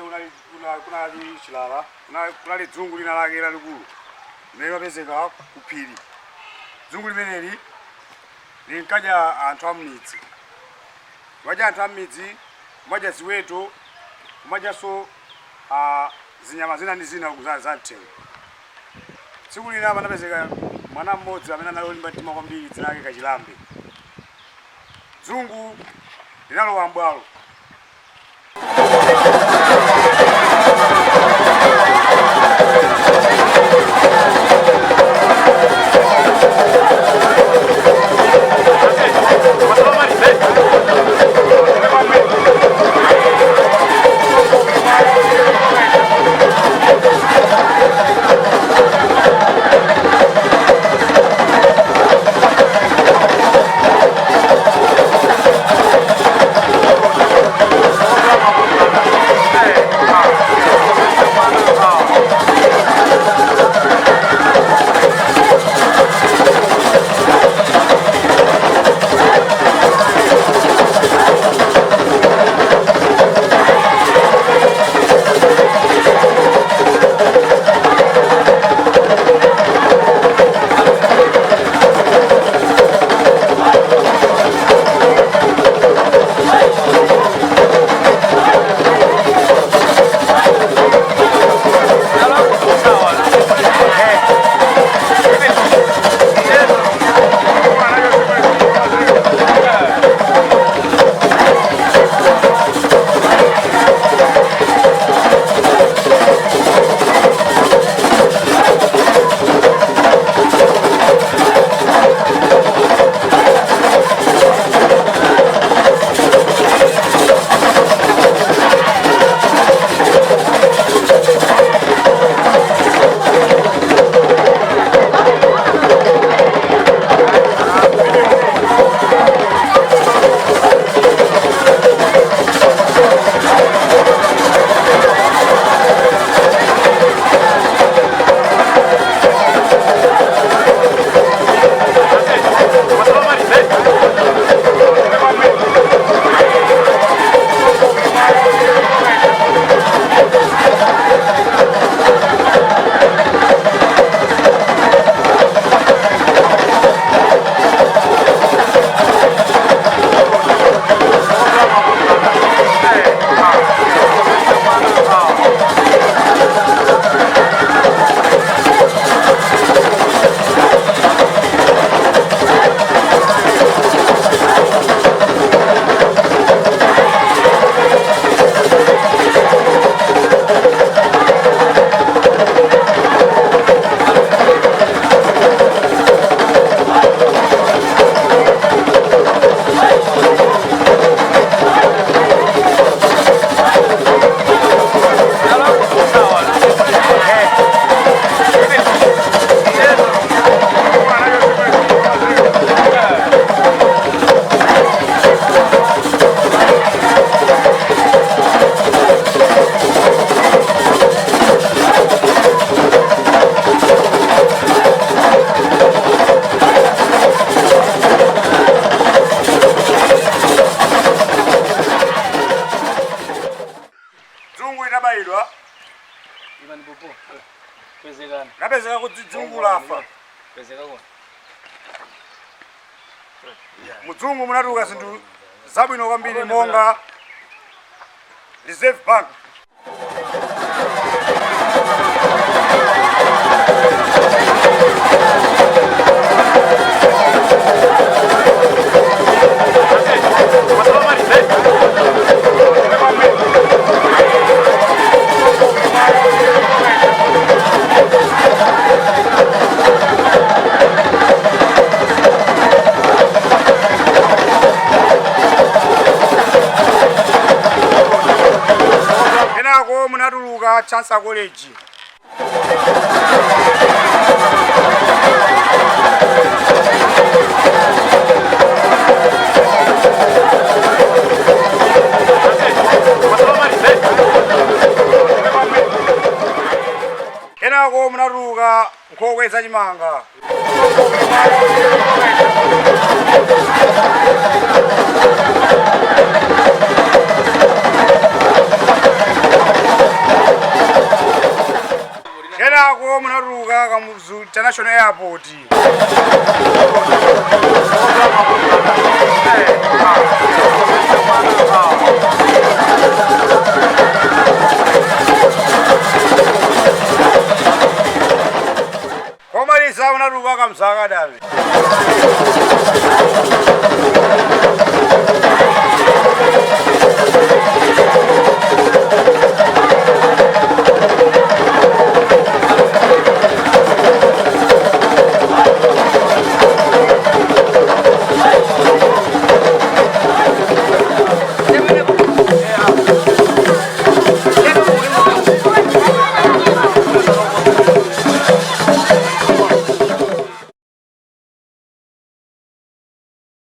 amene kunali chilala, kunali dzungu lina lake lalikulu limene lapezeka ku phiri. Dzungu limeneli linkadya anthu a m'midzi. Kumadya anthu a m'midzi, kumadya ziweto, kumadyanso zinyama zina ndi zina za mthengo. Tsiku lina panapezeka mwana mmodzi amene anali olimba mtima kwambiri, dzina lake Kachilambe. Dzungu linalowa m'bwalo. Napezeka kuti dzungu lafa. Mudzungu munatuluka zinthu zabwino kwambiri monga Reserve Bank. Munatuluka Chansa College. Kenako munatuluka Nkhokwe Zachimanga. Malo munaruka kamuzu International Airport.